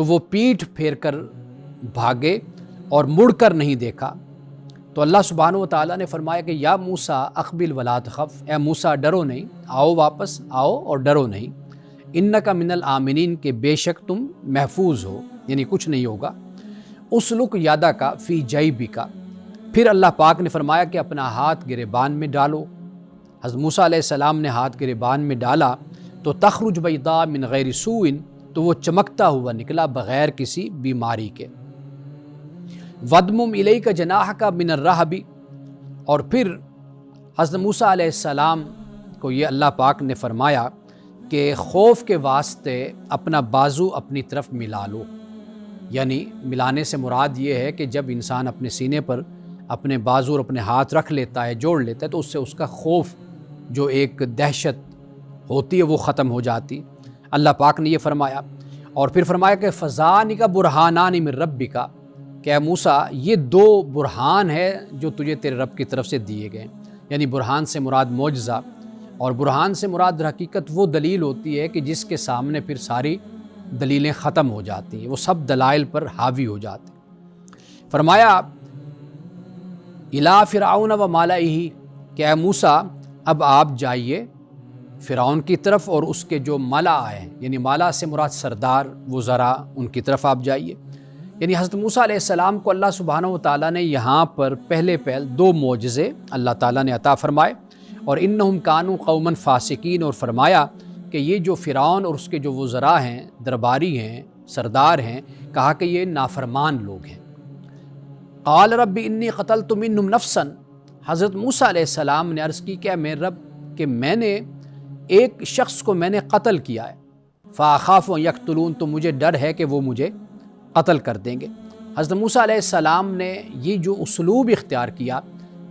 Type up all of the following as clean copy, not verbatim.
تو وہ پیٹھ پھیر کر بھاگے اور مڑ کر نہیں دیکھا۔ تو اللہ سبحانہ و تعالیٰ نے فرمایا کہ یا موسیٰ اقبل ولا تخف، اے موسیٰ ڈرو نہیں، آؤ واپس آؤ اور ڈرو نہیں، انکا من الآمنین، کہ بے شک تم محفوظ ہو، یعنی کچھ نہیں ہوگا۔ اسلک یادہ کا فی جیبی کا، پھر اللہ پاک نے فرمایا کہ اپنا ہاتھ گریبان میں ڈالو۔ حضرت موسیٰ علیہ السلام نے ہاتھ گریبان میں ڈالا تو تخرج بیضاء من غیر سوء، تو وہ چمکتا ہوا نکلا بغیر کسی بیماری کے۔ وَدْمُمْ إِلَيْكَ جَنَاحَكَ مِنَ الرَّهْبِ، اور پھر حضرت موسیٰ علیہ السلام کو یہ اللہ پاک نے فرمایا کہ خوف کے واسطے اپنا بازو اپنی طرف ملا لو، یعنی ملانے سے مراد یہ ہے کہ جب انسان اپنے سینے پر اپنے بازو اور اپنے ہاتھ رکھ لیتا ہے، جوڑ لیتا ہے، تو اس سے اس کا خوف جو ایک دہشت ہوتی ہے وہ ختم ہو جاتی۔ اللہ پاک نے یہ فرمایا، اور پھر فرمایا کہ فَذَانِكَ بُرْهَانَانِ مِن رَبِّكَ، کہ اے موسیٰ یہ دو برہان ہے جو تجھے تیرے رب کی طرف سے دیے گئے، یعنی برہان سے مراد معجزہ، اور برہان سے مراد در حقیقت وہ دلیل ہوتی ہے کہ جس کے سامنے پھر ساری دلیلیں ختم ہو جاتی ہیں، وہ سب دلائل پر حاوی ہو جاتے ہیں۔ فرمایا اِلیٰ فرعون و ملئہ، کہ اے موسیٰ اب آپ جائیے فرعون کی طرف اور اس کے جو ملا ہیں، یعنی ملا سے مراد سردار وزراء، ان کی طرف آپ جائیے۔ یعنی حضرت موسیٰ علیہ السلام کو اللہ سبحانہ و تعالیٰ نے یہاں پر پہلے دو معجزے اللہ تعالیٰ نے عطا فرمائے، اور انہم کانوا قوما فاسقین، اور فرمایا کہ یہ جو فرعون اور اس کے جو وزراء ہیں، درباری ہیں، سردار ہیں، کہا کہ یہ نافرمان لوگ ہیں۔ قال رب انی قتلت منہم نفسا، حضرت موسیٰ علیہ السلام نے عرض کی کہ میرے رب کہ میں نے ایک شخص کو میں نے قتل کیا ہے، فاخاف ان یقتلون، تو مجھے ڈر ہے کہ وہ مجھے قتل کر دیں گے۔ حضرت موسیٰ علیہ السلام نے یہ جو اسلوب اختیار کیا،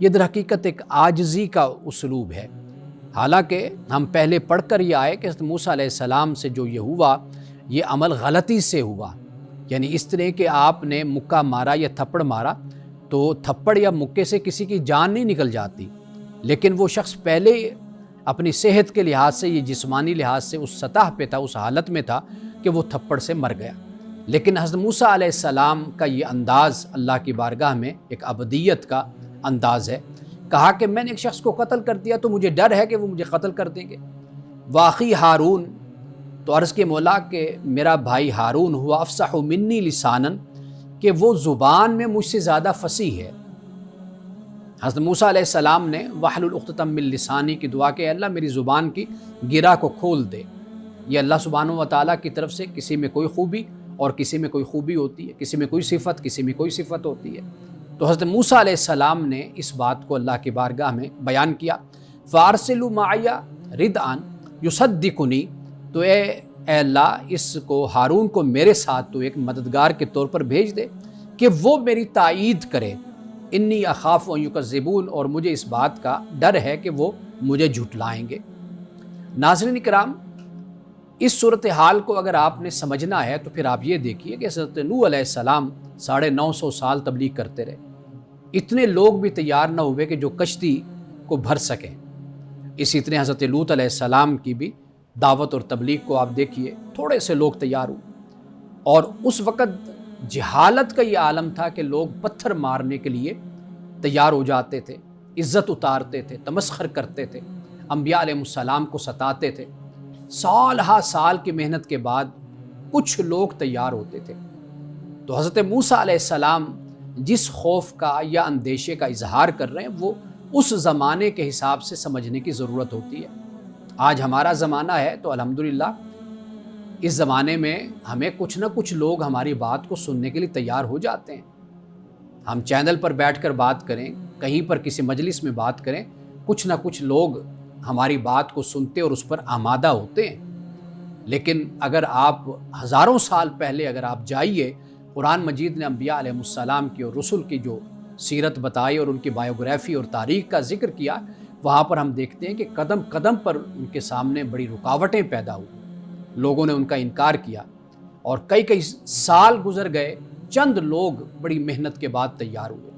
یہ در حقیقت ایک عاجزی کا اسلوب ہے۔ حالانکہ ہم پہلے پڑھ کر یہ آئے کہ حضرت موسیٰ علیہ السلام سے جو یہ ہوا، یہ عمل غلطی سے ہوا، یعنی اس طرح کہ آپ نے مکہ مارا یا تھپڑ مارا، تو تھپڑ یا مکے سے کسی کی جان نہیں نکل جاتی، لیکن وہ شخص پہلے اپنی صحت کے لحاظ سے، یہ جسمانی لحاظ سے اس سطح پہ تھا، اس حالت میں تھا کہ وہ تھپڑ سے مر گیا۔ لیکن حضرت موسیٰ علیہ السلام کا یہ انداز اللہ کی بارگاہ میں ایک عبدیت کا انداز ہے۔ کہا کہ میں نے ایک شخص کو قتل کر دیا تو مجھے ڈر ہے کہ وہ مجھے قتل کر دیں گے۔ واخی ہارون، تو عرض کے مولا کہ میرا بھائی ہارون ہوا افصح منی لسانا، کہ وہ زبان میں مجھ سے زیادہ فصیح ہے۔ حضرت موسیٰ علیہ السلام نے واحلل عقدۃ من لسانی کی دعا کہ اللہ میری زبان کی گرہ کو کھول دے۔ یہ اللہ سبحانہ و تعالیٰ کی طرف سے کسی میں کوئی خوبی اور کسی میں کوئی خوبی ہوتی ہے، کسی میں کوئی صفت، کسی میں کوئی صفت ہوتی ہے۔ تو حضرت موسیٰ علیہ السلام نے اس بات کو اللہ کی بارگاہ میں بیان کیا، فَأَرْسِلُوا مَعِيَ رِدْءًا يُصَدِّقُنِي، تو اے اللہ اس کو ہارون کو میرے ساتھ تو ایک مددگار کے طور پر بھیج دے کہ وہ میری تائید کرے، انی اخاف ان یکذبون، اور مجھے اس بات کا ڈر ہے کہ وہ مجھے جھٹلائیں گے۔ ناظرین کرام، اس صورتحال کو اگر آپ نے سمجھنا ہے تو پھر آپ یہ دیکھیے کہ حضرت نوح علیہ السلام 950 سال تبلیغ کرتے رہے، اتنے لوگ بھی تیار نہ ہوئے کہ جو کشتی کو بھر سکیں۔ اسی طرح حضرت لوط علیہ السلام کی بھی دعوت اور تبلیغ کو آپ دیکھیے، تھوڑے سے لوگ تیار ہوئے، اور اس وقت جہالت کا یہ عالم تھا کہ لوگ پتھر مارنے کے لیے تیار ہو جاتے تھے، عزت اتارتے تھے، تمسخر کرتے تھے، انبیاء علیہ السلام کو ستاتے تھے۔ سال ہا سال کی محنت کے بعد کچھ لوگ تیار ہوتے تھے۔ تو حضرت موسیٰ علیہ السلام جس خوف کا یا اندیشے کا اظہار کر رہے ہیں، وہ اس زمانے کے حساب سے سمجھنے کی ضرورت ہوتی ہے۔ آج ہمارا زمانہ ہے تو الحمدللہ اس زمانے میں ہمیں کچھ نہ کچھ لوگ ہماری بات کو سننے کے لیے تیار ہو جاتے ہیں۔ ہم چینل پر بیٹھ کر بات کریں، کہیں پر کسی مجلس میں بات کریں، کچھ نہ کچھ لوگ ہماری بات کو سنتے اور اس پر آمادہ ہوتے ہیں۔ لیکن اگر آپ ہزاروں سال پہلے اگر آپ جائیے، قرآن مجید نے انبیاء علیہ السلام کی اور رسل کی جو سیرت بتائی اور ان کی بایوگرافی اور تاریخ کا ذکر کیا، وہاں پر ہم دیکھتے ہیں کہ قدم قدم پر ان کے سامنے بڑی رکاوٹیں پیدا ہوئی، لوگوں نے ان کا انکار کیا، اور کئی سال گزر گئے، چند لوگ بڑی محنت کے بعد تیار ہوئے،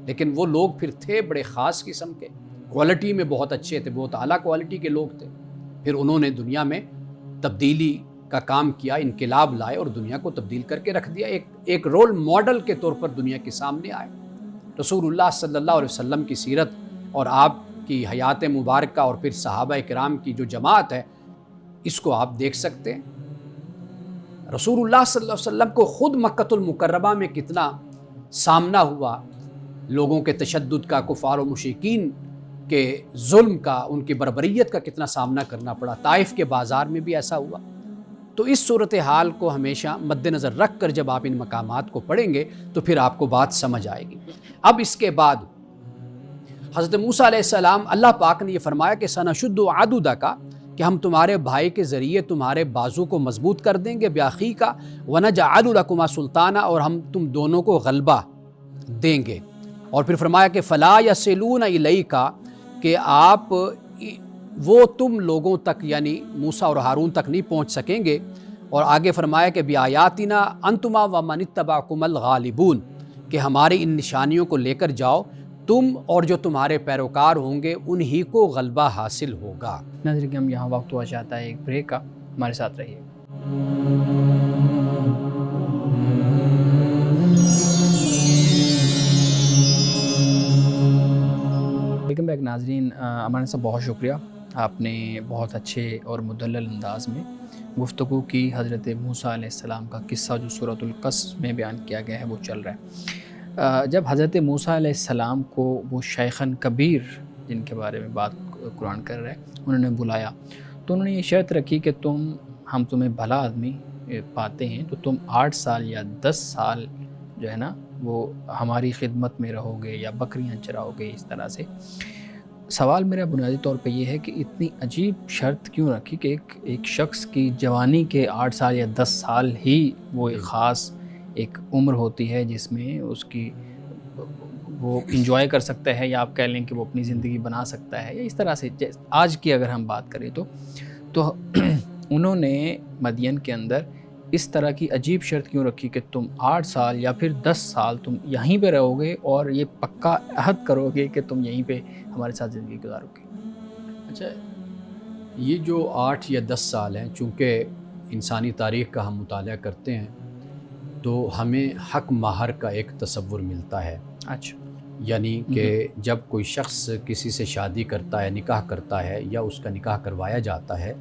لیکن وہ لوگ پھر تھے بڑے خاص قسم کے، کوالٹی میں بہت اچھے تھے، بہت اعلیٰ کوالٹی کے لوگ تھے۔ پھر انہوں نے دنیا میں تبدیلی کا کام کیا، انقلاب لائے اور دنیا کو تبدیل کر کے رکھ دیا، ایک رول ماڈل کے طور پر دنیا کے سامنے آئے۔ رسول اللہ صلی اللہ علیہ وسلم کی سیرت اور آپ کی حیات مبارکہ اور پھر صحابہ کرام کی جو جماعت ہے، اس کو آپ دیکھ سکتے ہیں۔ رسول اللہ صلی اللہ علیہ وسلم کو خود مکۃ المکرمہ میں کتنا سامنا ہوا، لوگوں کے تشدد کا، کفار و مشرکین کے ظلم کا، ان کی بربریت کا کتنا سامنا کرنا پڑا۔ طائف کے بازار میں بھی ایسا ہوا۔ تو اس صورتحال کو ہمیشہ مد نظر رکھ کر جب آپ ان مقامات کو پڑھیں گے تو پھر آپ کو بات سمجھ آئے گی۔ اب اس کے بعد حضرت موسیٰ علیہ السلام، اللہ پاک نے یہ فرمایا کہ سنشد عضدک، کہ ہم تمہارے بھائی کے ذریعے تمہارے بازو کو مضبوط کر دیں گے، بأخیک ونجعل لکما سلطانا، اور ہم تم دونوں کو غلبہ دیں گے۔ اور پھر فرمایا کہ فلا یصلون الیک، کہ آپ وہ تم لوگوں تک یعنی موسیٰ اور ہارون تک نہیں پہنچ سکیں گے۔ اور آگے فرمایا کہ بآیاتنا انتما ومن اتبعکم الغالبون، کہ ہماری ان نشانیوں کو لے کر جاؤ، تم اور جو تمہارے پیروکار ہوں گے انہی کو غلبہ حاصل ہوگا۔ ناظرین ہم یہاں وقت ہوا چاہتا ہے ایک بریک کا، ہمارے ساتھ رہیے۔ ویلکم بیک ناظرین، ہمارے صاحب بہت شکریہ، آپ نے بہت اچھے اور مدلل انداز میں گفتگو کی۔ حضرت موسیٰ علیہ السلام کا قصہ جو سورۃ القصص میں بیان کیا گیا ہے وہ چل رہا ہے۔ جب حضرت موسیٰ علیہ السلام کو وہ شیخاً کبیر جن کے بارے میں بات قرآن کر رہا ہے انہوں نے بلایا، تو انہوں نے یہ شرط رکھی کہ ہم تمہیں بھلا آدمی پاتے ہیں تو تم 8 سال یا 10 سال جو ہے نا وہ ہماری خدمت میں رہو گے یا بکریاں چراؤ گے، اس طرح سے۔ سوال میرا بنیادی طور پہ یہ ہے کہ اتنی عجیب شرط کیوں رکھی کہ ایک شخص کی جوانی کے 8 سال یا 10 سال ہی وہ ایک خاص ایک عمر ہوتی ہے جس میں اس کی وہ انجوائے کر سکتا ہے، یا آپ کہہ لیں کہ وہ اپنی زندگی بنا سکتا ہے، یا اس طرح سے آج کی اگر ہم بات کریں تو انہوں نے مدین کے اندر اس طرح کی عجیب شرط کیوں رکھی کہ تم 8 سال یا پھر 10 سال تم یہیں پہ رہو گے اور یہ پکا عہد کرو گے کہ تم یہیں پہ ہمارے ساتھ زندگی گزارو گے؟ اچھا، یہ جو 8 یا 10 سال ہیں، چونکہ انسانی تاریخ کا ہم مطالعہ کرتے ہیں تو ہمیں حق مہر کا ایک تصور ملتا ہے۔ اچھا، یعنی کہ جب کوئی شخص کسی سے شادی کرتا ہے، نکاح کرتا ہے یا اس کا نکاح کروایا جاتا ہے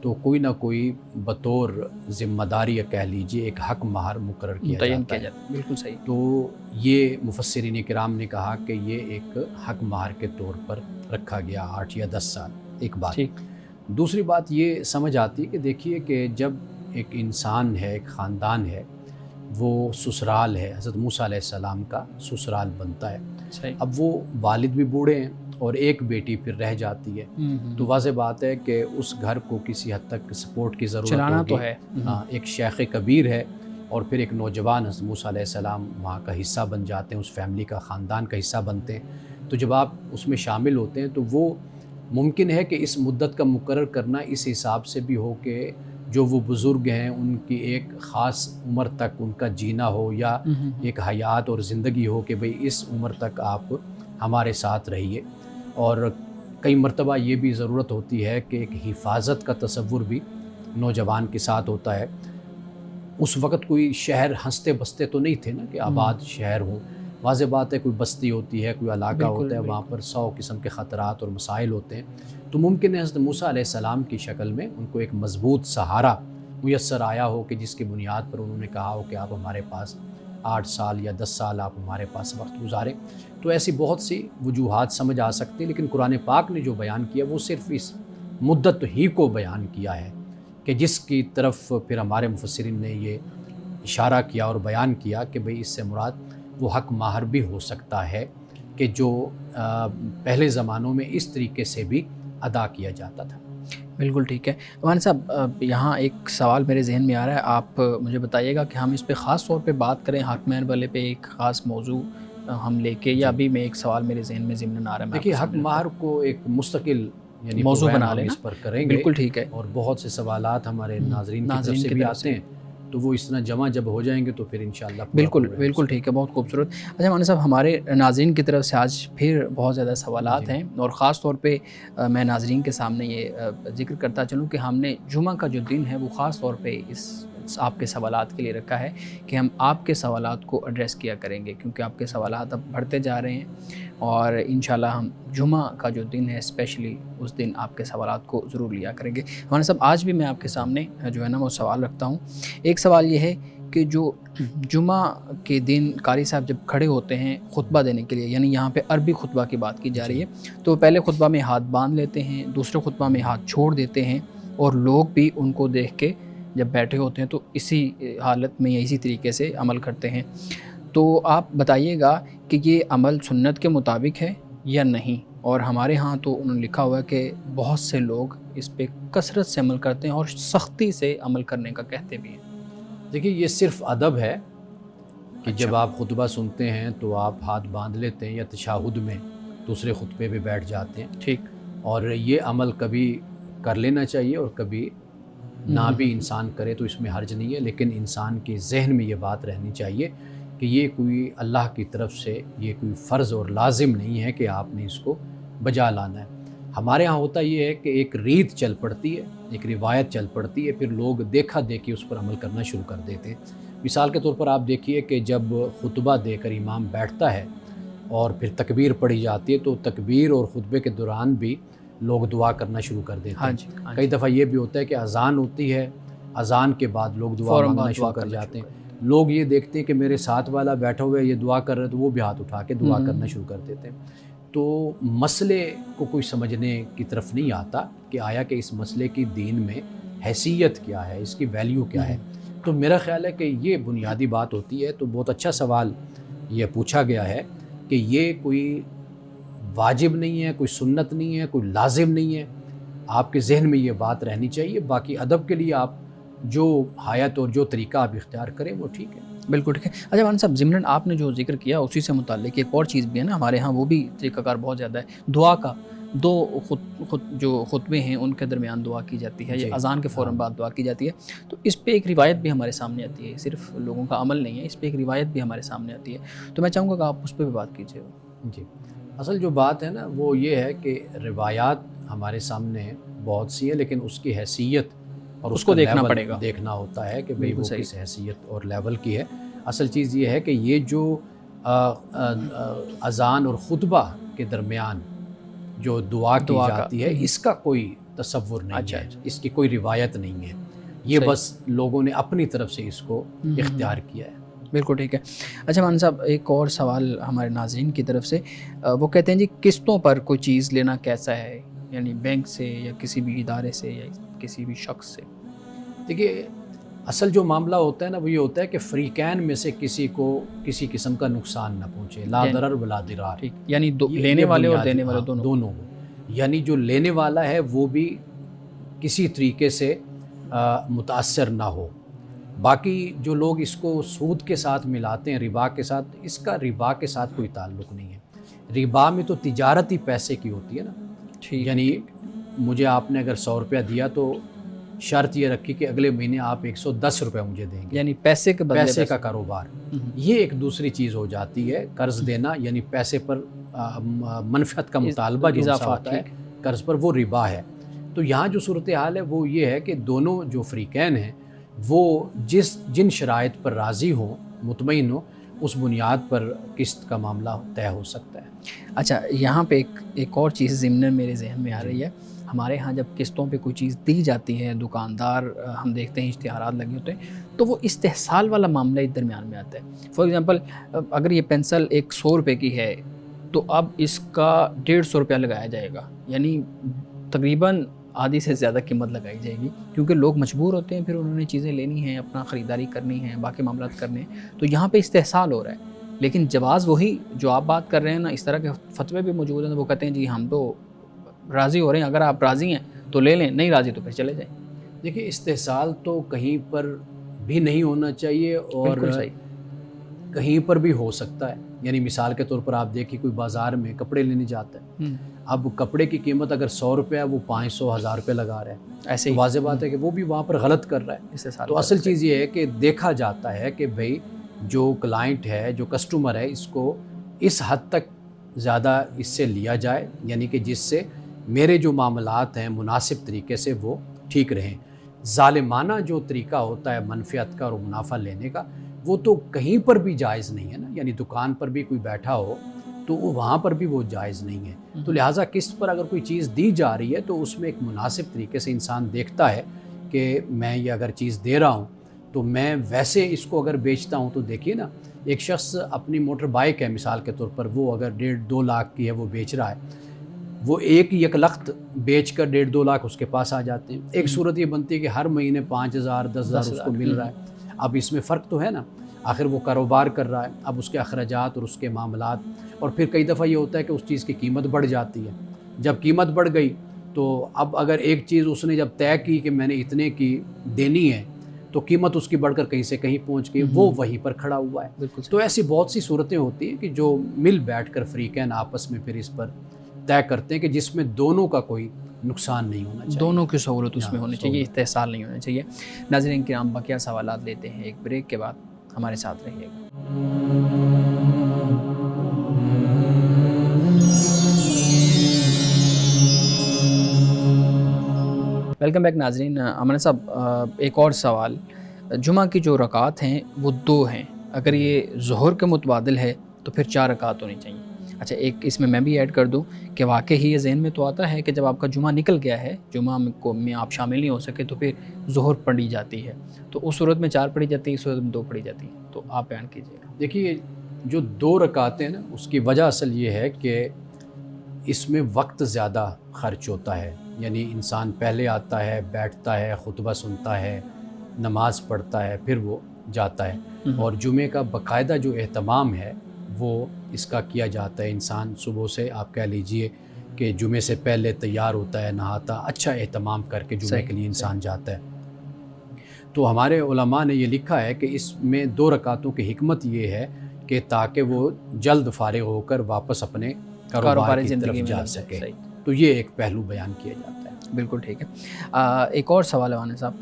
تو کوئی نہ کوئی بطور ذمہ داری یا کہہ لیجیے ایک حق مہر مقرر کیا جاتا ہے۔ بالکل صحیح۔ تو یہ مفسرین کرام نے کہا کہ یہ ایک حق مہر کے طور پر رکھا گیا 8 یا 10 سال، ایک بات۔ دوسری بات یہ سمجھ آتی ہے کہ دیکھیے کہ جب ایک انسان ہے، ایک خاندان ہے، وہ سسرال ہے، حضرت موسیٰ علیہ السلام کا سسرال بنتا ہے۔ اب وہ والد بھی بوڑھے ہیں اور ایک بیٹی پھر رہ جاتی ہے، تو واضح بات ہے کہ اس گھر کو کسی حد تک سپورٹ کی ضرورت ہوگی۔ تو ہے ایک شیخ کبیر ہے اور پھر ایک نوجوان حضرت موسیٰ علیہ السلام وہاں کا حصہ بن جاتے ہیں، اس فیملی کا، خاندان کا حصہ بنتے ہیں۔ تو جب آپ اس میں شامل ہوتے ہیں تو وہ ممکن ہے کہ اس مدت کا مقرر کرنا اس حساب سے بھی ہو کہ جو وہ بزرگ ہیں ان کی ایک خاص عمر تک ان کا جینا ہو، یا ایک حیات اور زندگی ہو کہ بھئی اس عمر تک آپ ہمارے ساتھ رہیے۔ اور کئی مرتبہ یہ بھی ضرورت ہوتی ہے کہ ایک حفاظت کا تصور بھی نوجوان کے ساتھ ہوتا ہے۔ اس وقت کوئی شہر ہنستے بستے تو نہیں تھے نا کہ آباد شہر ہوں، واضح بات ہے کوئی بستی ہوتی ہے، کوئی علاقہ ہوتا ہے، وہاں پر 100 قسم کے خطرات اور مسائل ہوتے ہیں۔ تو ممکن ہے حضرت موسیٰ علیہ السلام کی شکل میں ان کو ایک مضبوط سہارا میسر آیا ہو کہ جس کی بنیاد پر انہوں نے کہا ہو کہ آپ ہمارے پاس 8 سال یا 10 سال آپ ہمارے پاس وقت گزاریں۔ تو ایسی بہت سی وجوہات سمجھ آ سکتی ہیں، لیکن قرآن پاک نے جو بیان کیا وہ صرف اس مدت ہی کو بیان کیا ہے کہ جس کی طرف پھر ہمارے مفسرین نے یہ اشارہ کیا اور بیان کیا کہ بھئی اس سے مراد وہ حق مہر بھی ہو سکتا ہے کہ جو پہلے زمانوں میں اس طریقے سے بھی ادا کیا جاتا تھا۔ بالکل ٹھیک ہے۔ مولانا صاحب یہاں ایک سوال میرے ذہن میں آ رہا ہے، آپ مجھے بتائیے گا کہ ہم اس پہ خاص طور پہ بات کریں، حق مہر والے پہ ایک خاص موضوع ہم لے کے، یا ابھی میں ایک سوال میرے ذہن میں ضمن آ رہا ہے؟ دیکھیے حق مہر کو ایک مستقل یعنی موضوع بنا لیں، اس پر کریں گے، بالکل ٹھیک ہے، اور بہت سے سوالات ہمارے ناظرین کی طرف سے بھی آتے ہیں، تو وہ اس طرح جمع جب ہو جائیں گے تو پھر انشاءاللہ بالکل ٹھیک ہے، بہت خوبصورت۔ اچھا مولانا صاحب، ہمارے ناظرین کی طرف سے آج پھر بہت زیادہ سوالات ہیں، اور خاص طور پہ میں ناظرین کے سامنے یہ ذکر کرتا چلوں کہ ہم نے جمعہ کا جو دن ہے وہ خاص طور پہ اس آپ کے سوالات کے لیے رکھا ہے کہ ہم آپ کے سوالات کو ایڈریس کیا کریں گے، کیونکہ آپ کے سوالات اب بڑھتے جا رہے ہیں، اور انشاءاللہ ہم جمعہ کا جو دن ہے اسپیشلی اس دن آپ کے سوالات کو ضرور لیا کریں گے۔ مولانا صاحب، آج بھی میں آپ کے سامنے جو ہے نا وہ سوال رکھتا ہوں۔ ایک سوال یہ ہے کہ جو جمعہ کے دن قاری صاحب جب کھڑے ہوتے ہیں خطبہ دینے کے لیے، یعنی یہاں پہ عربی خطبہ کی بات کی جا رہی ہے، تو پہلے خطبہ میں ہاتھ باندھ لیتے ہیں، دوسرے خطبہ میں ہاتھ چھوڑ دیتے ہیں، اور لوگ بھی ان کو دیکھ کے جب بیٹھے ہوتے ہیں تو اسی حالت میں یا اسی طریقے سے عمل کرتے ہیں۔ تو آپ بتائیے گا کہ یہ عمل سنت کے مطابق ہے یا نہیں؟ اور ہمارے ہاں تو انہوں نے لکھا ہوا ہے کہ بہت سے لوگ اس پہ کثرت سے عمل کرتے ہیں اور سختی سے عمل کرنے کا کہتے بھی ہیں۔ دیکھیے، یہ صرف ادب ہے کہ اچھا، جب آپ خطبہ سنتے ہیں تو آپ ہاتھ باندھ لیتے ہیں یا تشہد میں دوسرے خطبے پہ بیٹھ جاتے ہیں، ٹھیک، اور یہ عمل کبھی کر لینا چاہیے اور کبھی نہ بھی انسان کرے تو اس میں حرج نہیں ہے، لیکن انسان کے ذہن میں یہ بات رہنی چاہیے کہ یہ کوئی اللہ کی طرف سے یہ کوئی فرض اور لازم نہیں ہے کہ آپ نے اس کو بجا لانا ہے۔ ہمارے ہاں ہوتا یہ ہے کہ ایک ریت چل پڑتی ہے، ایک روایت چل پڑتی ہے، پھر لوگ دیکھا دیکھی اس پر عمل کرنا شروع کر دیتے ہیں۔ مثال کے طور پر آپ دیکھیے کہ جب خطبہ دے کر امام بیٹھتا ہے اور پھر تکبیر پڑھی جاتی ہے تو تکبیر اور خطبے کے دوران بھی لوگ دعا کرنا شروع کر دیتے ہیں۔ کئی دفعہ یہ بھی ہوتا ہے کہ اذان ہوتی ہے، اذان کے بعد لوگ دعا مانگنا شروع کر جاتے ہیں۔ لوگ یہ دیکھتے ہیں کہ میرے ساتھ والا بیٹھا ہوا ہے، یہ دعا کر رہا ہے، تو وہ بھی ہاتھ اٹھا کے دعا کرنا شروع کر دیتے ہیں۔ تو مسئلے کو کوئی سمجھنے کی طرف نہیں آتا کہ آیا کہ اس مسئلے کی دین میں حیثیت کیا ہے، اس کی ویلیو کیا ہے۔ تو میرا خیال ہے کہ یہ بنیادی بات ہوتی ہے۔ تو بہت اچھا سوال یہ پوچھا گیا ہے کہ یہ کوئی واجب نہیں ہے، کوئی سنت نہیں ہے، کوئی لازم نہیں ہے، آپ کے ذہن میں یہ بات رہنی چاہیے۔ باقی ادب کے لیے آپ جو حیات اور جو طریقہ آپ اختیار کریں وہ ٹھیک ہے۔ بالکل ٹھیک ہے۔ اچھا مولانا صاحب، ضمناً آپ نے جو ذکر کیا اسی سے متعلق ایک اور چیز بھی ہے نا، ہمارے ہاں وہ بھی طریقہ کار بہت زیادہ ہے، دعا کا۔ دو جو خطبے ہیں ان کے درمیان دعا کی جاتی ہے، یا اذان کے فوراً بعد دعا کی جاتی ہے۔ تو اس پہ ایک روایت بھی ہمارے سامنے آتی ہے، صرف لوگوں کا عمل نہیں ہے، اس پہ ایک روایت بھی ہمارے سامنے آتی ہے۔ تو میں چاہوں گا کہ آپ اس پہ بھی بات کیجیے۔ جی، اصل جو بات ہے نا وہ یہ ہے کہ روایات ہمارے سامنے بہت سی ہیں، لیکن اس کی حیثیت اور اس کو دیکھنا پڑے گا، دیکھنا ہوتا ہے کہ بھئی وہ کس حیثیت اور لیول کی ہے۔ اصل چیز یہ ہے کہ یہ جو اذان اور خطبہ کے درمیان جو دعا کی جاتی ہے اس کا کوئی تصور نہیں ہے، اس کی کوئی روایت نہیں ہے، یہ بس لوگوں نے اپنی طرف سے اس کو اختیار کیا ہے۔ بالکل ٹھیک ہے۔ اچھا مولانا صاحب، ایک اور سوال ہمارے ناظرین کی طرف سے، وہ کہتے ہیں جی قسطوں پر کوئی چیز لینا کیسا ہے، یعنی بینک سے یا کسی بھی ادارے سے یا کسی بھی شخص سے؟ دیکھیے، اصل جو معاملہ ہوتا ہے نا وہ یہ ہوتا ہے کہ فریقین میں سے کسی کو کسی قسم کا نقصان نہ پہنچے، لا ضرر ولا ضرار، یعنی لینے والے اور دینے والے دونوں، یعنی جو لینے والا ہے وہ بھی کسی طریقے سے متاثر نہ ہو۔ باقی جو لوگ اس کو سود کے ساتھ ملاتے ہیں، ربا کے ساتھ، اس کا ربا کے ساتھ کوئی تعلق نہیں ہے۔ ربا میں تو تجارتی پیسے کی ہوتی ہے نا، یعنی مجھے آپ نے اگر 100 روپیہ دیا تو شرط یہ رکھی کہ اگلے مہینے آپ 110 روپے مجھے دیں گے، یعنی پیسے کے بدلے پیسے کا کاروبار۔ یہ ایک دوسری چیز ہو جاتی ہے، قرض دینا، یعنی پیسے پر منفعت کا مطالبہ جو ہوتا ہے قرض پر، وہ ربا ہے۔ تو یہاں جو صورتحال ہے وہ یہ ہے کہ دونوں جو فریقین ہیں وہ جن شرائط پر راضی ہوں، مطمئن ہوں، اس بنیاد پر قسط کا معاملہ طے ہو سکتا ہے۔ اچھا، یہاں پہ ایک اور چیز ضمن میرے ذہن میں آ رہی ہے۔ ہمارے ہاں جب قسطوں پہ کوئی چیز دی جاتی ہے، دکاندار ہم دیکھتے ہیں اشتہارات لگے ہوتے ہیں، تو وہ استحصال والا معاملہ اس درمیان میں آتا ہے۔ فار ایگزامپل، اگر یہ پینسل 100 روپے کی ہے تو اب اس کا 150 روپیہ لگایا جائے گا، یعنی تقریباً آدھی سے زیادہ قیمت لگائی جائے گی، کیونکہ لوگ مجبور ہوتے ہیں، پھر انہوں نے چیزیں لینی ہیں، اپنا خریداری کرنی ہے، باقی معاملات کرنے ہیں، تو یہاں پہ استحصال ہو رہا ہے۔ لیکن جواز وہی جو آپ بات کر رہے ہیں نا، اس طرح کے فتوے بھی موجود ہیں، وہ کہتے ہیں جی ہم تو راضی ہو رہے ہیں، اگر آپ راضی ہیں تو لے لیں، نہیں راضی تو پھر چلے جائیں۔ دیکھیے، استحصال تو کہیں پر بھی نہیں ہونا چاہیے، اور کہیں پر بھی ہو سکتا ہے. یعنی مثال کے طور پر آپ دیکھیں کوئی بازار میں کپڑے لینے جاتا ہے, اب کپڑے کی قیمت اگر 100 روپے ہے وہ 500-1000 روپے لگا رہا ہے, ایسے تو ہی واضح بات ہے کہ وہ بھی وہاں پر غلط کر رہا ہے. تو اصل چیز یہ ہے کہ دیکھا جاتا ہے کہ بھئی جو کلائنٹ ہے, جو کسٹمر ہے, اس کو اس حد تک زیادہ اس سے لیا جائے, یعنی کہ جس سے میرے جو معاملات ہیں مناسب طریقے سے وہ ٹھیک رہیں. ظالمانہ جو طریقہ ہوتا ہے منفعت کا اور منافع لینے کا, وہ تو کہیں پر بھی جائز نہیں ہے نا. یعنی دکان پر بھی کوئی بیٹھا ہو تو وہاں پر بھی وہ جائز نہیں ہے. تو لہٰذا قسط پر اگر کوئی چیز دی جا رہی ہے تو اس میں ایک مناسب طریقے سے انسان دیکھتا ہے کہ میں یہ اگر چیز دے رہا ہوں تو میں ویسے اس کو اگر بیچتا ہوں, تو دیکھیے نا ایک شخص اپنی موٹر بائک ہے مثال کے طور پر, وہ اگر 1.5-2 لاکھ کی ہے وہ بیچ رہا ہے, وہ ایک لخت بیچ کر 1.5-2 لاکھ اس کے پاس آ جاتے ہیں. ایک صورت یہ بنتی ہے کہ ہر مہینے 5,000-10,000 اس کو مل رہا ہے. اب اس میں فرق تو ہے نا, آخر وہ کاروبار کر رہا ہے, اب اس کے اخراجات اور اس کے معاملات, اور پھر کئی دفعہ یہ ہوتا ہے کہ اس چیز کی قیمت بڑھ جاتی ہے. جب قیمت بڑھ گئی تو اب اگر ایک چیز اس نے جب طے کی کہ میں نے اتنے کی دینی ہے, تو قیمت اس کی بڑھ کر کہیں سے کہیں پہنچ گئی, وہ وہیں پر کھڑا ہوا ہے. تو ایسی بہت سی صورتیں ہوتی ہیں کہ جو مل بیٹھ کر فریقین آپس میں پھر اس پر طے کرتے ہیں کہ جس میں دونوں کا کوئی نقصان نہیں ہونا چاہیے, دونوں کی سہولت اس میں ہونی چاہیے, استحصال نہیں ہونا چاہیے. ناظرین کرام, بقیہ سوالات لیتے ہیں ایک بریک کے بعد, ہمارے ساتھ رہیے گا. ویلکم بیک ناظرین. امن صاحب, ایک اور سوال, جمعہ کی جو رکعات ہیں وہ 2 ہیں, اگر یہ ظہر کے متبادل ہے تو پھر 4 رکعات ہونی چاہیے. اچھا, ایک اس میں بھی ایڈ کر دوں کہ واقعی یہ ذہن میں تو آتا ہے کہ جب آپ کا جمعہ نکل گیا ہے, جمعہ میں آپ شامل نہیں ہو سکے, تو پھر ظہر پڑھی جاتی ہے, تو اس صورت میں 4 پڑھی جاتی ہے, اس صورت میں 2 پڑھی جاتی ہے, تو آپ بیان کیجیے گا. دیکھیے جو 2 رکعتیں نا, اس کی وجہ اصل یہ ہے کہ اس میں وقت زیادہ خرچ ہوتا ہے. یعنی انسان پہلے آتا ہے, بیٹھتا ہے, خطبہ سنتا ہے, نماز پڑھتا ہے, پھر وہ جاتا ہے. اور جمعے کا باقاعدہ جو اہتمام ہے وہ اس کا کیا جاتا ہے. انسان صبح سے آپ کہہ لیجئے کہ جمعے سے پہلے تیار ہوتا ہے, نہاتا, اچھا اہتمام کر کے جمعے کے لیے انسان جاتا ہے. تو ہمارے علماء نے یہ لکھا ہے کہ اس میں 2 رکعتوں کی حکمت یہ ہے کہ تاکہ وہ جلد فارغ ہو کر واپس اپنے کاروبار کی طرف جا سکے. تو یہ ایک پہلو بیان کیا جاتا ہے. بالکل ٹھیک ہے. ایک اور سوال ہے صاحب,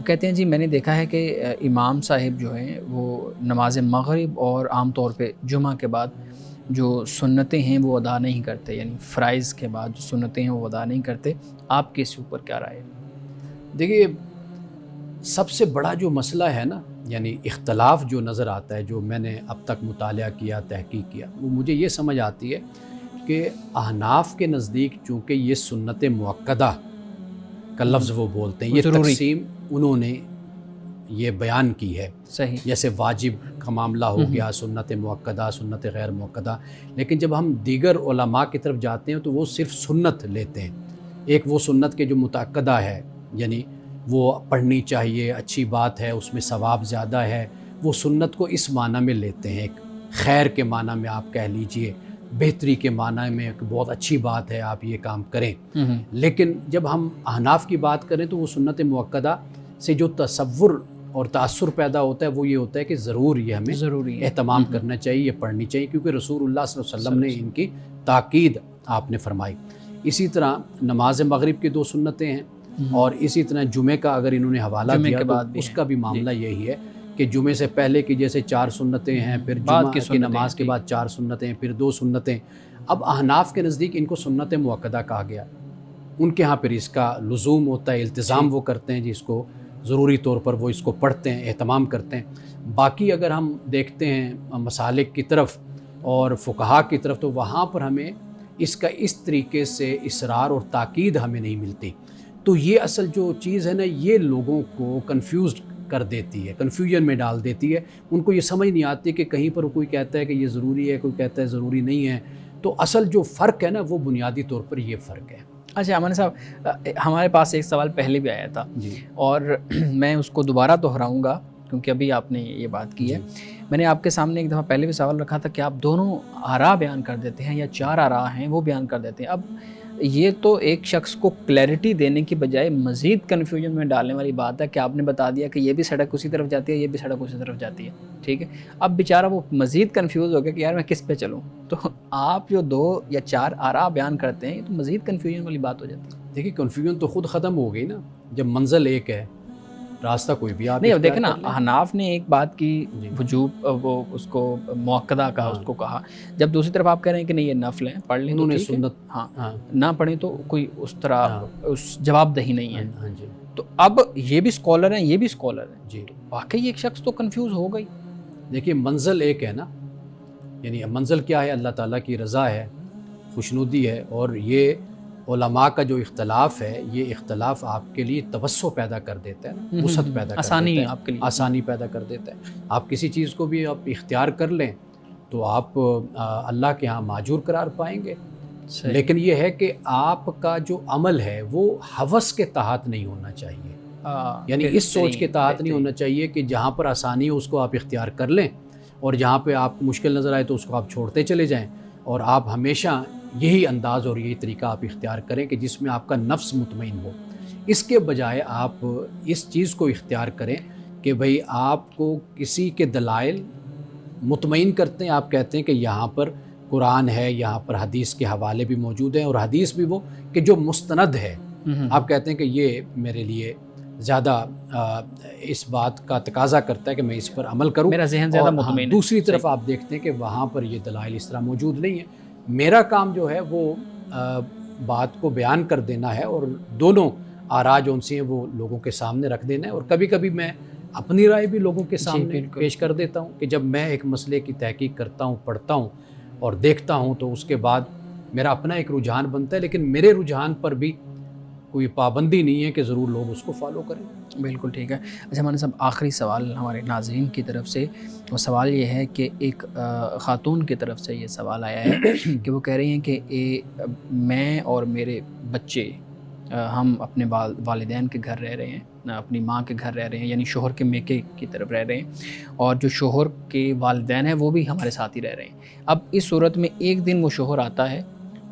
کہتے ہیں جی میں نے دیکھا ہے کہ امام صاحب جو ہیں وہ نماز مغرب اور عام طور پہ جمعہ کے بعد جو سنتیں ہیں وہ ادا نہیں کرتے, یعنی فرائض کے بعد جو سنتیں ہیں وہ ادا نہیں کرتے. آپ کے اس اوپر کیا رائے ہے؟ دیکھیے سب سے بڑا جو مسئلہ ہے نا, یعنی اختلاف جو نظر آتا ہے, جو میں نے اب تک مطالعہ کیا, تحقیق کیا, وہ مجھے یہ سمجھ آتی ہے کہ احناف کے نزدیک چونکہ یہ سنت مؤکدہ کا لفظ وہ بولتے ہیں, یہ تقسیم انہوں نے یہ بیان کی ہے. صحیح. جیسے واجب کا معاملہ ہو گیا, سنت مؤکدہ, سنت غیر مؤکدہ. لیکن جب ہم دیگر علماء کی طرف جاتے ہیں تو وہ صرف سنت لیتے ہیں. ایک وہ سنت کے جو متعقدہ ہے, یعنی وہ پڑھنی چاہیے, اچھی بات ہے, اس میں ثواب زیادہ ہے, وہ سنت کو اس معنی میں لیتے ہیں, ایک خیر کے معنی میں آپ کہہ لیجئے, بہتری کے معنی میں کہ بہت اچھی بات ہے آپ یہ کام کریں. لیکن جب ہم احناف کی بات کریں تو وہ سنت مؤکدہ سے جو تصور اور تاثر پیدا ہوتا ہے وہ یہ ہوتا ہے کہ ضرور یہ ہمیں اہتمام کرنا چاہیے, یہ پڑھنی چاہیے, کیونکہ رسول اللہ صلی اللہ علیہ وسلم نے ان کی تاکید آپ نے فرمائی. اسی طرح نماز مغرب کی 2 سنتیں ہیں, اور اسی طرح جمعے کا اگر انہوں نے حوالہ دیا تو اس کا بھی معاملہ یہی ہے کہ جمعے سے پہلے کی جیسے 4 سنتیں ہیں, پھر جمعہ کی نماز کے بعد 4 سنتیں, پھر 2 سنتیں. اب احناف کے نزدیک ان کو سنت مؤکدہ کہا گیا. ان کے ہاں پھر اس کا لزوم ہوتا ہے, التزام وہ کرتے ہیں, جس کو ضروری طور پر وہ اس کو پڑھتے ہیں, اہتمام کرتے ہیں. باقی اگر ہم دیکھتے ہیں مسالک کی طرف اور فقہا کی طرف, تو وہاں پر ہمیں اس کا اس طریقے سے اصرار اور تاکید ہمیں نہیں ملتی. تو یہ اصل جو چیز ہے نا, یہ لوگوں کو کنفیوزڈ کر دیتی ہے, کنفیوژن میں ڈال دیتی ہے. ان کو یہ سمجھ نہیں آتی کہ کہیں پر کوئی کہتا ہے کہ یہ ضروری ہے, کوئی کہتا ہے ضروری نہیں ہے. تو اصل جو فرق ہے نا وہ بنیادی طور پر یہ فرق ہے. اچھا امن صاحب, ہمارے پاس ایک سوال پہلے بھی آیا تھا جی, اور میں اس کو دوبارہ دہراؤں گا کیونکہ ابھی آپ نے یہ بات کی ہے. میں نے آپ کے سامنے ایک دفعہ پہلے بھی سوال رکھا تھا کہ آپ دونوں آراء بیان کر دیتے ہیں یا 4 آراء ہیں وہ بیان کر دیتے ہیں. اب یہ تو ایک شخص کو کلیئرٹی دینے کی بجائے مزید کنفیوژن میں ڈالنے والی بات ہے کہ آپ نے بتا دیا کہ یہ بھی سڑک اسی طرف جاتی ہے، یہ بھی سڑک اسی طرف جاتی ہے، ٹھیک ہے. اب بیچارہ وہ مزید کنفیوز ہو گیا کہ یار میں کس پہ چلوں. تو آپ جو 2 یا 4 آراء بیان کرتے ہیں یہ تو مزید کنفیوژن والی بات ہو جاتی ہے. دیکھیے کنفیوژن تو خود ختم ہو گئی نا جب منزل ایک ہے، راستہ کوئی بھی آپ نہیں. اب اختیار دیکھیں نا کر لیں. احناف نے ایک بات کی وجوب وہ اس کو مؤکدہ کہا، اس کو کہا. جب دوسری طرف آپ کہہ رہے ہیں کہ نہیں یہ نفل ہیں پڑھ لیں انہوں تو نے ٹھیک ہے، سنت ہاں نہ پڑھیں تو کوئی اس طرح اس جواب دہی نہیں ہے. ہاں جی تو اب یہ بھی اسکالر ہیں یہ بھی اسکالر ہیں، جی. واقعی ایک شخص تو کنفیوز ہو گئی. دیکھیے منزل ایک ہے نا، یعنی منزل کیا ہے؟ اللہ تعالیٰ کی رضا ہے، خوشنودی ہے. اور یہ علماء کا جو اختلاف ہے یہ اختلاف آپ کے لیے توسع پیدا کر دیتا ہے نا، وسعت پیدا کر آسانی دیتا ہے، آپ کے لیے آسانی پیدا کر دیتا ہے. آپ کسی چیز کو بھی آپ اختیار کر لیں تو آپ اللہ کے ہاں ماجور قرار پائیں گے. لیکن یہ ہے کہ آپ کا جو عمل ہے وہ ہوس کے تحت نہیں ہونا چاہیے، یعنی اس سوچ کے تحت نہیں ہونا چاہیے کہ جہاں پر آسانی ہو اس کو آپ اختیار کر لیں اور جہاں پہ آپ کو مشکل نظر آئے تو اس کو آپ چھوڑتے چلے جائیں. اور آپ ہمیشہ یہی انداز اور یہی طریقہ آپ اختیار کریں کہ جس میں آپ کا نفس مطمئن ہو. اس کے بجائے آپ اس چیز کو اختیار کریں کہ بھئی آپ کو کسی کے دلائل مطمئن کرتے ہیں. آپ کہتے ہیں کہ یہاں پر قرآن ہے، یہاں پر حدیث کے حوالے بھی موجود ہیں اور حدیث بھی وہ کہ جو مستند ہے. آپ کہتے ہیں کہ یہ میرے لیے زیادہ اس بات کا تقاضا کرتا ہے کہ میں اس پر عمل کروں، میرا ذہن زیادہ مطمئن ہے. دوسری طرف آپ دیکھتے ہیں کہ وہاں پر یہ دلائل اس طرح موجود نہیں ہیں. میرا کام جو ہے وہ بات کو بیان کر دینا ہے اور دونوں آراء جو ان سے ہیں وہ لوگوں کے سامنے رکھ دینا ہے. اور کبھی کبھی میں اپنی رائے بھی لوگوں کے سامنے پیش کر دیتا ہوں کہ جب میں ایک مسئلے کی تحقیق کرتا ہوں، پڑھتا ہوں اور دیکھتا ہوں تو اس کے بعد میرا اپنا ایک رجحان بنتا ہے. لیکن میرے رجحان پر بھی کوئی پابندی نہیں ہے کہ ضرور لوگ اس کو فالو کریں. بالکل ٹھیک ہے. اچھا ہمارے صاحب آخری سوال ہمارے ناظرین کی طرف سے، وہ سوال یہ ہے کہ ایک خاتون کی طرف سے یہ سوال آیا ہے کہ وہ کہہ رہی ہیں کہ میں اور میرے بچے ہم اپنے والدین کے گھر رہ رہے ہیں، اپنی ماں کے گھر رہ رہے ہیں، یعنی شوہر کے میکے کی طرف رہ رہے ہیں، اور جو شوہر کے والدین ہیں وہ بھی ہمارے ساتھ ہی رہ رہے ہیں. اب اس صورت میں ایک دن وہ شوہر آتا ہے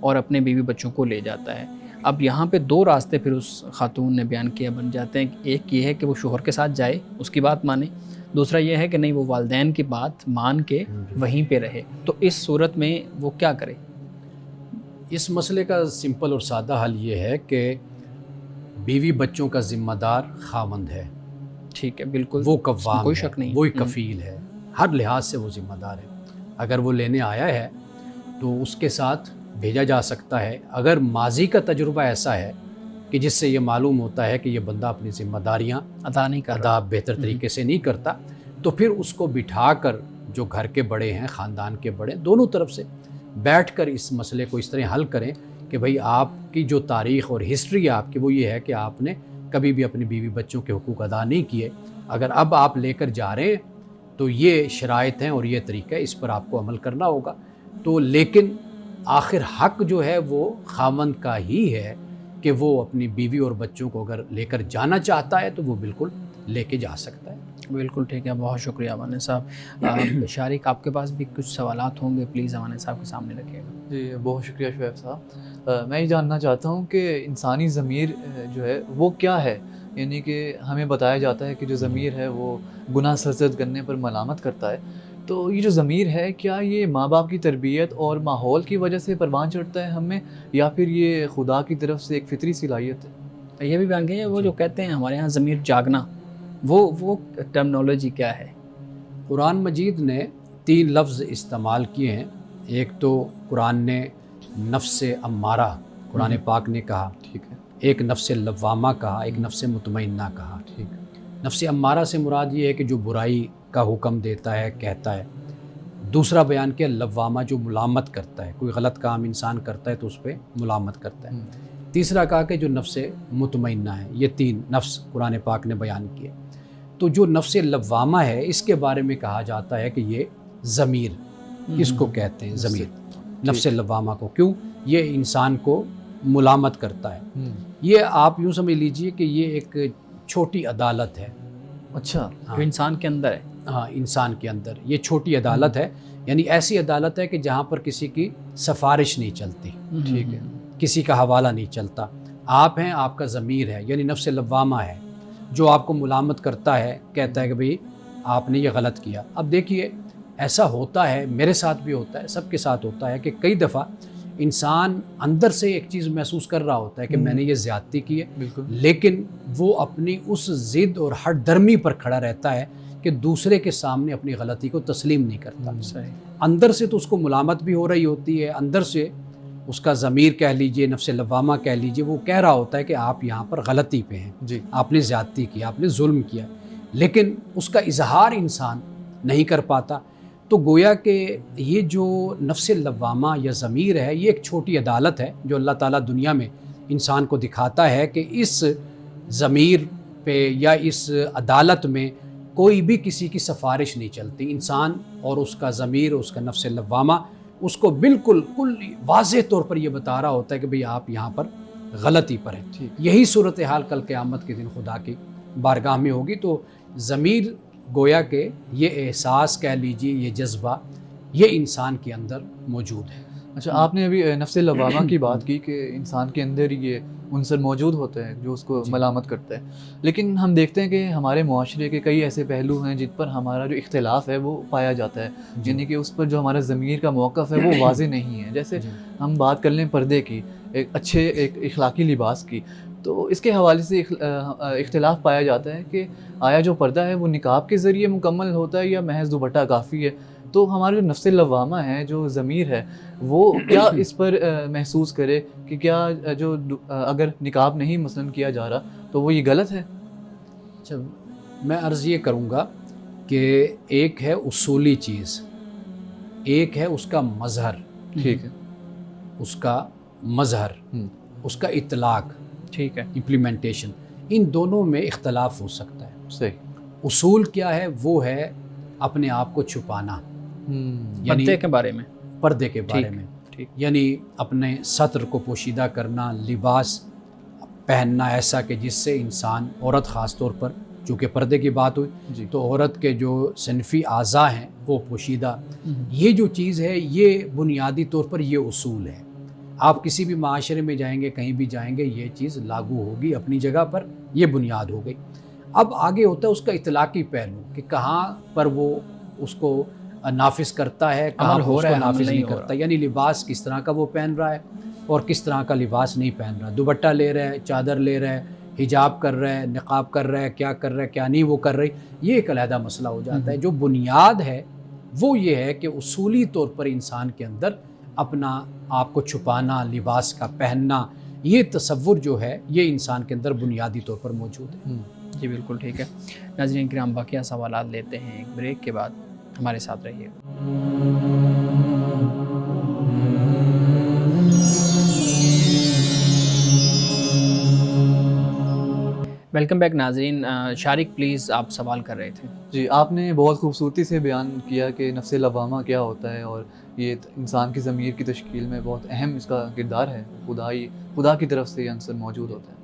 اور اپنے بیوی بچوں کو لے جاتا ہے. اب یہاں پہ 2 راستے پھر اس خاتون نے بیان کیا بن جاتے ہیں. ایک یہ ہے کہ وہ شوہر کے ساتھ جائے، اس کی بات مانے. دوسرا یہ ہے کہ نہیں وہ والدین کی بات مان کے وہیں پہ رہے. تو اس صورت میں وہ کیا کرے؟ اس مسئلے کا سمپل اور سادہ حل یہ ہے کہ بیوی بچوں کا ذمہ دار خاوند ہے. ٹھیک ہے، بالکل وہ قوام کوئی ہے، شک نہیں، وہی کفیل ہے، ہر لحاظ سے وہ ذمہ دار ہے. اگر وہ لینے آیا ہے تو اس کے ساتھ بھیجا جا سکتا ہے. اگر ماضی کا تجربہ ایسا ہے کہ جس سے یہ معلوم ہوتا ہے کہ یہ بندہ اپنی ذمہ داریاں ادا بہتر طریقے سے نہیں کرتا، تو پھر اس کو بٹھا کر جو گھر کے بڑے ہیں، خاندان کے بڑے، دونوں طرف سے بیٹھ کر اس مسئلے کو اس طرح حل کریں کہ بھئی آپ کی جو تاریخ اور ہسٹری ہے آپ کی وہ یہ ہے کہ آپ نے کبھی بھی اپنی بیوی بچوں کے حقوق ادا نہیں کیے. اگر اب آپ لے کر جا رہے ہیں تو یہ شرائط ہیں اور یہ طریقہ ہے، اس پر آپ کو عمل کرنا ہوگا. تو لیکن آخر حق جو ہے وہ خاوند کا ہی ہے کہ وہ اپنی بیوی اور بچوں کو اگر لے کر جانا چاہتا ہے تو وہ بالکل لے کے جا سکتا ہے. بالکل ٹھیک ہے، بہت شکریہ امانے صاحب. شارق آپ کے پاس بھی کچھ سوالات ہوں گے، پلیز امانے صاحب کے سامنے رکھیے گا. جی بہت شکریہ شعیب صاحب. میں یہ جاننا چاہتا ہوں کہ انسانی ضمیر جو ہے وہ کیا ہے؟ یعنی کہ ہمیں بتایا جاتا ہے کہ جو ضمیر ہے وہ گناہ سرزد کرنے پر ملامت کرتا ہے. تو یہ جو ضمیر ہے کیا یہ ماں باپ کی تربیت اور ماحول کی وجہ سے پروان چڑھتا ہے ہمیں، یا پھر یہ خدا کی طرف سے ایک فطری صلاحیت ہے؟ یہ بھی بیان کیجیے وہ جو کہتے ہیں ہمارے ہاں ضمیر جاگنا، وہ ٹرمنالوجی کیا ہے؟ قرآن مجید نے 3 لفظ استعمال کیے ہیں. ایک تو قرآن نے نفس امارہ قرآن پاک نے کہا، ٹھیک ہے. ایک نفس لوامہ کہا، ایک نفس مطمئنہ کہا. ٹھیک ہے. نفس امارہ سے مراد یہ ہے کہ جو برائی کا حکم دیتا ہے، کہتا ہے. دوسرا بیان کیا لوامہ جو ملامت کرتا ہے، کوئی غلط کام انسان کرتا ہے تو اس پہ ملامت کرتا ہے. تیسرا کہا کہ جو نفس مطمئنہ ہے. یہ 3 نفس قرآن پاک نے بیان کیے. تو جو نفس لوامہ ہے اس کے بارے میں کہا جاتا ہے کہ یہ ضمیر، اس کو کہتے ہیں ضمیر، نفس لوامہ کو. کیوں؟ یہ انسان کو ملامت کرتا ہے. یہ آپ یوں سمجھ لیجئے کہ یہ ایک چھوٹی عدالت ہے اچھا جو انسان کے اندر ہے. ہاں انسان کے اندر یہ چھوٹی عدالت ہے، یعنی ایسی عدالت ہے کہ جہاں پر کسی کی سفارش نہیں چلتی، ٹھیک ہے. کسی کا حوالہ نہیں چلتا. آپ ہیں، آپ کا ضمیر ہے، یعنی نفس لوامہ ہے جو آپ کو ملامت کرتا ہے، کہتا ہے کہ بھئی آپ نے یہ غلط کیا. اب دیکھیے ایسا ہوتا ہے، میرے ساتھ بھی ہوتا ہے، سب کے ساتھ ہوتا ہے کہ کئی دفعہ انسان اندر سے ایک چیز محسوس کر رہا ہوتا ہے کہ میں نے یہ زیادتی کی ہے، بالکل. لیکن وہ اپنی اس ضد اور ہٹ درمی پر کھڑا رہتا ہے کہ دوسرے کے سامنے اپنی غلطی کو تسلیم نہیں کرتا. صحیح. اندر سے تو اس کو ملامت بھی ہو رہی ہوتی ہے، اندر سے اس کا ضمیر کہہ لیجئے، نفس لوامہ کہہ لیجئے، وہ کہہ رہا ہوتا ہے کہ آپ یہاں پر غلطی پہ ہیں، جی. آپ نے زیادتی کی، آپ نے ظلم کیا، لیکن اس کا اظہار انسان نہیں کر پاتا. تو گویا کہ یہ جو نفس لوامہ یا ضمیر ہے، یہ ایک چھوٹی عدالت ہے جو اللہ تعالیٰ دنیا میں انسان کو دکھاتا ہے کہ اس ضمیر پہ یا اس عدالت میں کوئی بھی کسی کی سفارش نہیں چلتی. انسان اور اس کا ضمیر، اس کا نفس لوامہ اس کو بالکل واضح طور پر یہ بتا رہا ہوتا ہے کہ بھئی آپ یہاں پر غلطی پر ہیں. ٹھیک. یہی صورتحال کل قیامت کے دن خدا کی بارگاہ میں ہوگی. تو ضمیر گویا کہ یہ احساس کہہ لیجیے، یہ جذبہ، یہ انسان کے اندر موجود ہے. اچھا، آپ نے ابھی نفس لوامہ کی بات کی کہ انسان کے اندر یہ عنصر موجود ہوتا ہے جو اس کو ملامت کرتا ہے، لیکن ہم دیکھتے ہیں کہ ہمارے معاشرے کے کئی ایسے پہلو ہیں جن پر ہمارا جو اختلاف ہے وہ پایا جاتا ہے، یعنی کہ اس پر جو ہمارا ضمیر کا موقف ہے وہ واضح نہیں ہے. جیسے ہم بات کر لیں پردے کی، ایک اخلاقی لباس کی، تو اس کے حوالے سے اختلاف پایا جاتا ہے کہ آیا جو پردہ ہے وہ نقاب کے ذریعے مکمل ہوتا ہے یا محض دوپٹہ کافی ہے. تو ہمارا جو نفس لوامہ ہے، جو ضمیر ہے، وہ کیا اس پر محسوس کرے کہ کیا جو اگر نقاب نہیں مثلاً کیا جا رہا تو وہ یہ غلط ہے؟ اچھا، میں عرض یہ کروں گا کہ ایک ہے اصولی چیز، ایک ہے اس کا مظہر. ٹھیک ہے. اس کا مظہر، اس کا اطلاق، ٹھیک ہے، امپلیمنٹیشن، ان دونوں میں اختلاف ہو سکتا ہے. صحیح. اصول کیا ہے؟ وہ ہے اپنے آپ کو چھپانا، پردے کے بارے میں، پردے کے بارے میں، ٹھیک. یعنی اپنے سطر کو پوشیدہ کرنا، لباس پہننا ایسا کہ جس سے انسان، عورت خاص طور پر چونکہ پردے کی بات ہوئی، جی. تو عورت کے جو صنفی اعضاء ہیں وہ پوشیدہ. یہ جو چیز ہے یہ بنیادی طور پر یہ اصول ہے. آپ کسی بھی معاشرے میں جائیں گے، کہیں بھی جائیں گے، یہ چیز لاگو ہوگی اپنی جگہ پر، یہ بنیاد ہو گئی. اب آگے ہوتا ہے اس کا اطلاقی پہلو کہ کہاں پر وہ اس کو نافذ کرتا ہے، کہاں پر اس کو نافذ نہیں کرتا. یعنی لباس کس طرح کا وہ پہن رہا ہے اور کس طرح کا لباس نہیں پہن رہا. دوپٹہ لے رہا ہے، چادر لے رہا ہے، حجاب کر رہا ہے، نقاب کر رہا ہے، کیا کر رہا ہے، کیا نہیں وہ کر رہی، یہ ایک علیحدہ مسئلہ ہو جاتا ہے. جو بنیاد ہے وہ یہ ہے کہ اصولی طور پر انسان کے اندر اپنا آپ کو چھپانا، لباس کا پہننا، یہ تصور جو ہے یہ انسان کے اندر بنیادی طور پر موجود ہے. جی بالکل ٹھیک ہے. ناظرین کرام، باقی سوالات لیتے ہیں ایک بریک کے بعد، ہمارے ساتھ رہیے. ویلکم بیک ناظرین. شارق پلیز، آپ سوال کر رہے تھے. جی، آپ نے بہت خوبصورتی سے بیان کیا کہ نفس لوامہ کیا ہوتا ہے اور یہ انسان کی ضمیر کی تشکیل میں بہت اہم اس کا کردار ہے. خدا کی طرف سے یہ عنصر موجود ہوتا ہے.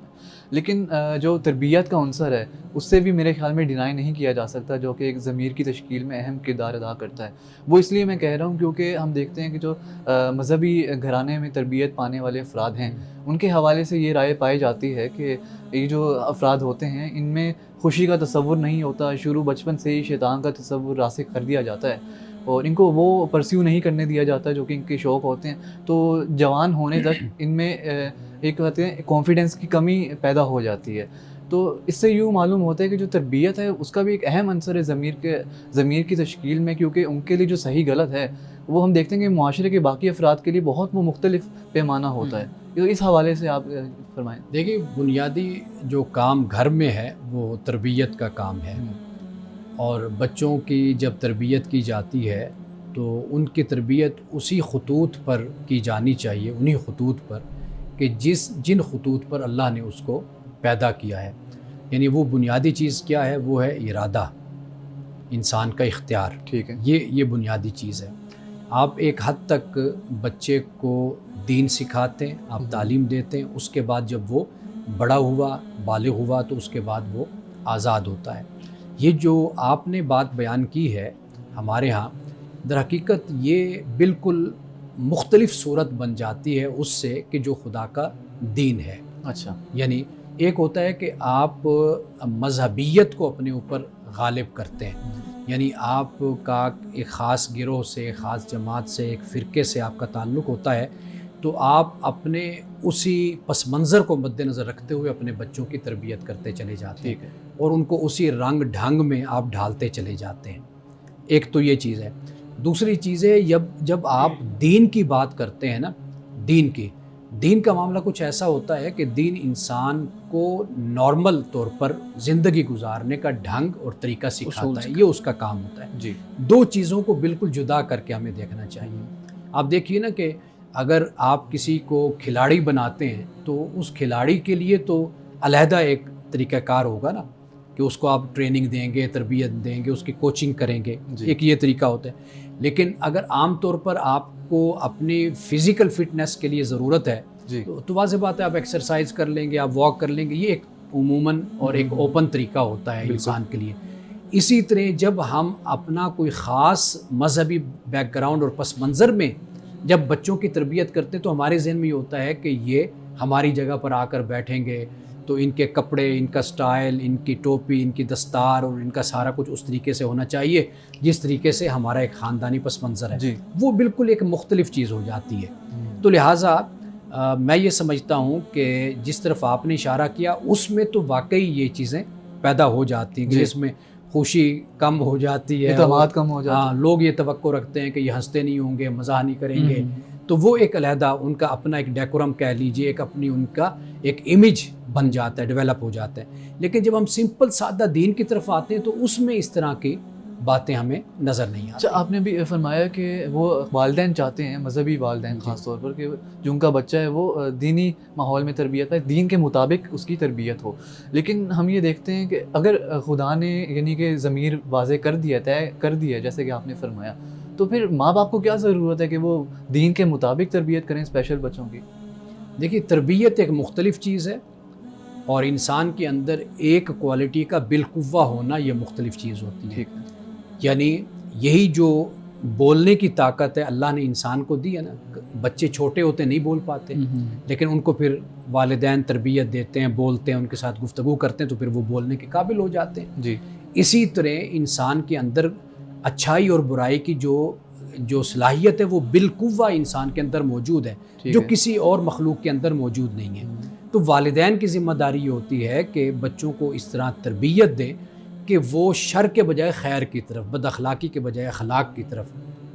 لیکن جو تربیت کا عنصر ہے اس سے بھی میرے خیال میں ڈینائی نہیں کیا جا سکتا، جو کہ ایک ضمیر کی تشکیل میں اہم کردار ادا کرتا ہے. وہ اس لیے میں کہہ رہا ہوں کیونکہ ہم دیکھتے ہیں کہ جو مذہبی گھرانے میں تربیت پانے والے افراد ہیں ان کے حوالے سے یہ رائے پائی جاتی ہے کہ یہ جو افراد ہوتے ہیں ان میں خوشی کا تصور نہیں ہوتا. شروع بچپن سے ہی شیطان کا تصور راسخ کر دیا جاتا ہے اور ان کو وہ پرسیو نہیں کرنے دیا جاتا جو کہ ان کے شوق ہوتے ہیں. تو جوان ہونے تک ان میں ایک کہتے ہیں کانفیڈنس کی کمی پیدا ہو جاتی ہے. تو اس سے یوں معلوم ہوتا ہے کہ جو تربیت ہے اس کا بھی ایک اہم عنصر ہے ضمیر کی تشکیل میں، کیونکہ ان کے لیے جو صحیح غلط ہے وہ ہم دیکھتے ہیں کہ معاشرے کے باقی افراد کے لیے بہت وہ مختلف پیمانہ ہوتا ہے. تو اس حوالے سے آپ فرمائیں. دیکھیے، بنیادی جو کام گھر میں ہے وہ تربیت کا کام ہے، اور بچوں کی جب تربیت کی جاتی ہے تو ان کی تربیت اسی خطوط پر کی جانی چاہیے، انہی خطوط پر کہ جن خطوط پر اللہ نے اس کو پیدا کیا ہے. یعنی وہ بنیادی چیز کیا ہے؟ وہ ہے ارادہ، انسان کا اختیار. ٹھیک ہے. یہ بنیادی چیز ہے. آپ ایک حد تک بچے کو دین سکھاتے ہیں، آپ تعلیم دیتے ہیں، اس کے بعد جب وہ بڑا ہوا، بالغ ہوا، تو اس کے بعد وہ آزاد ہوتا ہے. یہ جو آپ نے بات بیان کی ہے ہمارے ہاں، در حقیقت یہ بالکل مختلف صورت بن جاتی ہے اس سے کہ جو خدا کا دین ہے. اچھا. یعنی ایک ہوتا ہے کہ آپ مذہبیت کو اپنے اوپر غالب کرتے ہیں، یعنی آپ کا ایک خاص گروہ سے، ایک خاص جماعت سے، ایک فرقے سے آپ کا تعلق ہوتا ہے، تو آپ اپنے اسی پس منظر کو مد نظر رکھتے ہوئے اپنے بچوں کی تربیت کرتے چلے جاتے ہیں اور ان کو اسی رنگ ڈھنگ میں آپ ڈھالتے چلے جاتے ہیں. ایک تو یہ چیز ہے. دوسری چیز ہے جب آپ دین کی بات کرتے ہیں نا، دین کا معاملہ کچھ ایسا ہوتا ہے کہ دین انسان کو نارمل طور پر زندگی گزارنے کا ڈھنگ اور طریقہ سکھاتا ہے، یہ اس کا کام ہوتا ہے. جی. دو چیزوں کو بالکل جدا کر کے ہمیں دیکھنا چاہیے. آپ دیکھیے نا کہ اگر آپ کسی کو کھلاڑی بناتے ہیں تو اس کھلاڑی کے لیے تو علیحدہ ایک طریقہ کار ہوگا نا، کہ اس کو آپ ٹریننگ دیں گے، تربیت دیں گے، اس کی کوچنگ کریں گے. ایک یہ طریقہ ہوتا ہے. لیکن اگر عام طور پر آپ کو اپنی فزیکل فٹنس کے لیے ضرورت ہے تو واضح بات ہے آپ ایکسرسائز کر لیں گے، آپ واک کر لیں گے. یہ ایک عموماً اور ایک اوپن طریقہ ہوتا ہے انسان کے لیے. اسی طرح جب ہم اپنا کوئی خاص مذہبی بیک گراؤنڈ اور پس منظر میں جب بچوں کی تربیت کرتے تو ہمارے ذہن میں یہ ہوتا ہے کہ یہ ہماری جگہ پر آ کر بیٹھیں گے تو ان کے کپڑے، ان کا سٹائل، ان کی ٹوپی، ان کی دستار اور ان کا سارا کچھ اس طریقے سے ہونا چاہیے جس طریقے سے ہمارا ایک خاندانی پس منظر ہے. وہ بالکل ایک مختلف چیز ہو جاتی ہے. تو لہٰذا میں یہ سمجھتا ہوں کہ جس طرف آپ نے اشارہ کیا اس میں تو واقعی یہ چیزیں پیدا ہو جاتی ہیں، جس میں خوشی کم ہو جاتی ہے، اعتماد کم ہو جاتا ہے. ہاں، لوگ یہ توقع رکھتے ہیں کہ یہ ہنستے نہیں ہوں گے، مزاح نہیں کریں گے. تو وہ ایک علیحدہ ان کا اپنا ایک ڈیکورم کہہ لیجئے، ایک اپنی ان کا ایک امیج بن جاتا ہے، ڈیولپ ہو جاتا ہے. لیکن جب ہم سمپل سادہ دین کی طرف آتے ہیں تو اس میں اس طرح کی باتیں ہمیں نظر نہیں آتی. اچھا، آپ نے بھی فرمایا کہ وہ والدین چاہتے ہیں، مذہبی والدین خاص طور پر، کہ جو ان کا بچہ ہے وہ دینی ماحول میں تربیت پائے، دین کے مطابق اس کی تربیت ہو. لیکن ہم یہ دیکھتے ہیں کہ اگر خدا نے یعنی کہ ضمیر واضح کر دیا، طے کر دیا جیسے کہ آپ نے فرمایا، تو پھر ماں باپ کو کیا ضرورت ہے کہ وہ دین کے مطابق تربیت کریں اسپیشل بچوں کی؟ دیکھیے، تربیت ایک مختلف چیز ہے اور انسان کے اندر ایک کوالٹی کا بالقوہ ہونا یہ مختلف چیز ہوتی ہے. یعنی یہی جو بولنے کی طاقت ہے اللہ نے انسان کو دی ہے نا. بچے چھوٹے ہوتے نہیں بول پاتے، لیکن ان کو پھر والدین تربیت دیتے ہیں، بولتے ہیں، ان کے ساتھ گفتگو کرتے ہیں تو پھر وہ بولنے کے قابل ہو جاتے ہیں. جی. اسی طرح انسان کے اندر اچھائی اور برائی کی جو صلاحیت ہے وہ بالقوہ انسان کے اندر موجود ہے، جو کسی اور مخلوق کے اندر موجود نہیں ہے. تو والدین کی ذمہ داری یہ ہوتی ہے کہ بچوں کو اس طرح تربیت دیں کہ وہ شر کے بجائے خیر کی طرف، بد اخلاقی کے بجائے اخلاق کی طرف،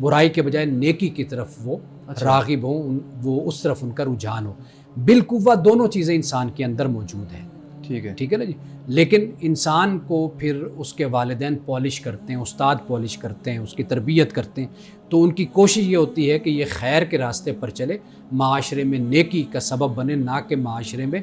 برائی کے بجائے نیکی کی طرف وہ راغب ہوں، وہ اس طرف ان کا رجحان ہو. بالقوہ دونوں چیزیں انسان کے اندر موجود ہیں. ٹھیک ہے نا جی. لیکن انسان کو پھر اس کے والدین پالش کرتے ہیں، استاد پالش کرتے ہیں، اس کی تربیت کرتے ہیں، تو ان کی کوشش یہ ہوتی ہے کہ یہ خیر کے راستے پر چلے، معاشرے میں نیکی کا سبب بنے، نہ کہ معاشرے میں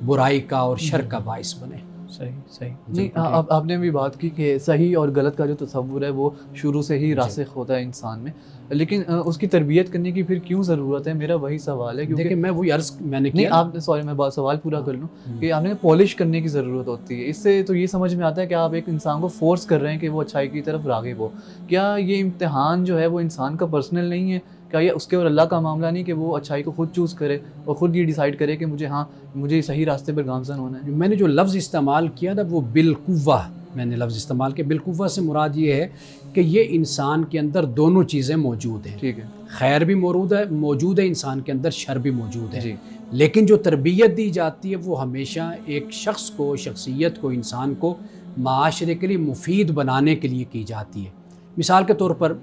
برائی کا اور شر کا باعث بنے. صحیح. نہیں، آپ نے بھی بات کی کہ صحیح اور غلط کا جو تصور ہے وہ شروع سے ہی راسخ ہوتا ہے انسان میں، لیکن اس کی تربیت کرنے کی پھر کیوں ضرورت ہے؟ میرا وہی سوال ہے. دیکھیں، میں وہی عرض میں نے کیا، آپ سوری میں سوال پورا کر لوں کہ آپ نے پالش کرنے کی ضرورت ہوتی ہے. اس سے تو یہ سمجھ میں آتا ہے کہ آپ ایک انسان کو فورس کر رہے ہیں کہ وہ اچھائی کی طرف راغب ہو. کیا یہ امتحان جو ہے وہ انسان کا پرسنل نہیں ہے؟ کیا یہ اس کے اور اللہ کا معاملہ نہیں کہ وہ اچھائی کو خود چوز کرے اور خود یہ ڈیسائیڈ کرے کہ مجھے صحیح راستے پر گامزن ہونا ہے؟ میں نے جو لفظ استعمال کیا نا وہ بالقوہ، میں نے لفظ استعمال کیا. بالقوہ سے مراد یہ ہے کہ یہ انسان کے اندر دونوں چیزیں موجود ہیں. ٹھیک ہے. خیر بھی موجود ہے انسان کے اندر، شر بھی موجود ہے. لیکن جو تربیت دی جاتی ہے وہ ہمیشہ ایک شخص کو، شخصیت کو، انسان کو معاشرے کے لیے مفید بنانے کے لیے کی جاتی ہے. مثال کے طور پر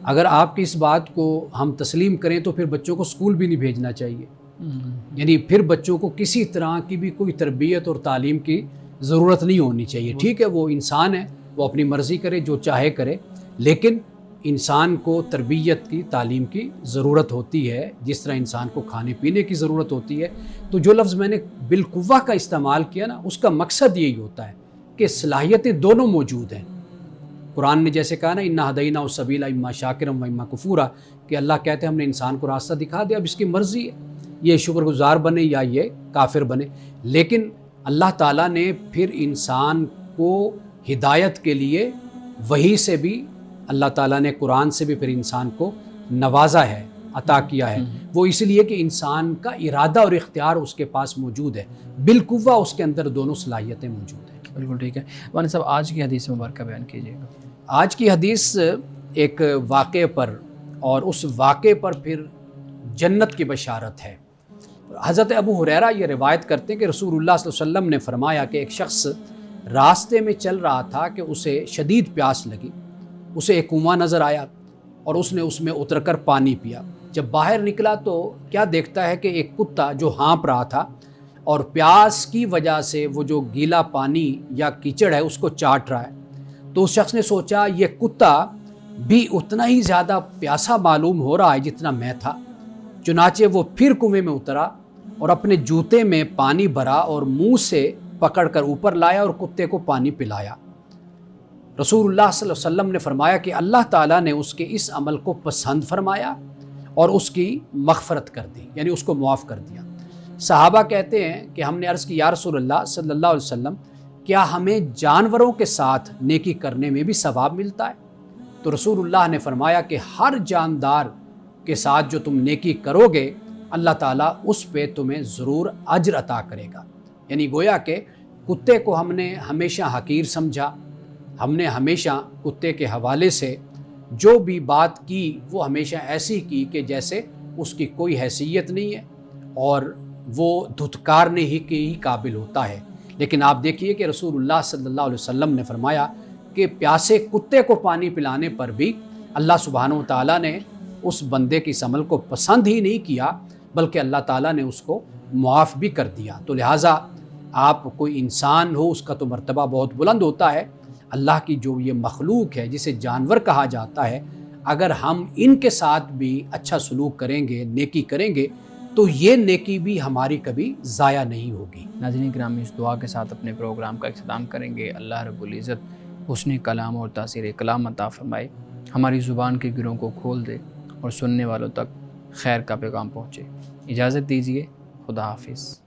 اگر آپ کی اس بات کو ہم تسلیم کریں تو پھر بچوں کو اسکول بھی نہیں بھیجنا چاہیے. یعنی پھر بچوں کو کسی طرح کی بھی کوئی تربیت اور تعلیم کی ضرورت نہیں ہونی چاہیے. ٹھیک ہے، وہ انسان ہے، وہ اپنی مرضی کرے، جو چاہے کرے، لیکن انسان کو تربیت کی، تعلیم کی ضرورت ہوتی ہے جس طرح انسان کو کھانے پینے کی ضرورت ہوتی ہے. تو جو لفظ میں نے بالقوہ کا استعمال کیا نا، اس کا مقصد یہی ہوتا ہے کہ صلاحیتیں دونوں موجود ہیں. قرآن نے جیسے کہا نا، انا ہدینا السبیل اما شاکرا و اما کفورا، کہ اللہ کہتے ہیں ہم نے انسان کو راستہ دکھا دیا، اب اس کی مرضی ہے یہ شکر گزار بنے یا یہ کافر بنے. لیکن اللہ تعالیٰ نے پھر انسان کو ہدایت کے لیے وحی سے بھی اللہ تعالیٰ نے قرآن سے بھی پھر انسان کو نوازا ہے، عطا کیا ہے۔ وہ اس لیے کہ انسان کا ارادہ اور اختیار اس کے پاس موجود ہے، بالقوہ اس کے اندر دونوں صلاحیتیں موجود ہیں۔ بالکل ٹھیک ہے مولانا صاحب، آج کی حدیث مبارکہ بیان کیجیے گا۔ آج کی حدیث ایک واقعے پر اور اس واقعے پر پھر جنت کی بشارت ہے۔ حضرت ابو ہریرہ یہ روایت کرتے ہیں کہ رسول اللہ صلی اللہ علیہ وسلم نے فرمایا کہ ایک شخص راستے میں چل رہا تھا کہ اسے شدید پیاس لگی، اسے ایک کنواں نظر آیا اور اس نے اس میں اتر کر پانی پیا۔ جب باہر نکلا تو کیا دیکھتا ہے کہ ایک کتا جو ہانپ رہا تھا اور پیاس کی وجہ سے وہ جو گیلا پانی یا کیچڑ ہے اس کو چاٹ رہا ہے۔ تو اس شخص نے سوچا یہ کتا بھی اتنا ہی زیادہ پیاسا معلوم ہو رہا ہے جتنا میں تھا، چنانچہ وہ پھر کنویں میں اترا اور اپنے جوتے میں پانی بھرا اور منہ سے پکڑ کر اوپر لایا اور کتے کو پانی پلایا۔ رسول اللہ صلی اللہ علیہ وسلم نے فرمایا کہ اللہ تعالیٰ نے اس کے اس عمل کو پسند فرمایا اور اس کی مغفرت کر دی، یعنی اس کو معاف کر دیا۔ صحابہ کہتے ہیں کہ ہم نے عرض کی یا رسول اللہ صلی اللہ علیہ وسلم، کیا ہمیں جانوروں کے ساتھ نیکی کرنے میں بھی ثواب ملتا ہے؟ تو رسول اللہ نے فرمایا کہ ہر جاندار کے ساتھ جو تم نیکی کرو گے اللہ تعالیٰ اس پہ تمہیں ضرور اجر عطا کرے گا۔ یعنی گویا کہ کتے کو ہم نے ہمیشہ حقیر سمجھا، ہم نے ہمیشہ کتے کے حوالے سے جو بھی بات کی وہ ہمیشہ ایسی کی کہ جیسے اس کی کوئی حیثیت نہیں ہے اور وہ دھتکارنے ہی کے ہی قابل ہوتا ہے۔ لیکن آپ دیکھیے کہ رسول اللہ صلی اللہ علیہ وسلم نے فرمایا کہ پیاسے کتے کو پانی پلانے پر بھی اللہ سبحانہ و تعالیٰ نے اس بندے کی اس عمل کو پسند ہی نہیں کیا، بلکہ اللہ تعالیٰ نے اس کو معاف بھی کر دیا۔ تو لہٰذا آپ کوئی انسان ہو اس کا تو مرتبہ بہت بلند ہوتا ہے، اللہ کی جو یہ مخلوق ہے جسے جانور کہا جاتا ہے، اگر ہم ان کے ساتھ بھی اچھا سلوک کریں گے، نیکی کریں گے تو یہ نیکی بھی ہماری کبھی ضائع نہیں ہوگی۔ ناظرین گرامی، اس دعا کے ساتھ اپنے پروگرام کا اختتام کریں گے۔ اللہ رب العزت حسن کلام اور تاثیر کلام عطا فرمائے، ہماری زبان کے گروں کو کھول دے اور سننے والوں تک خیر کا پیغام پہنچے۔ اجازت دیجیے، خدا حافظ۔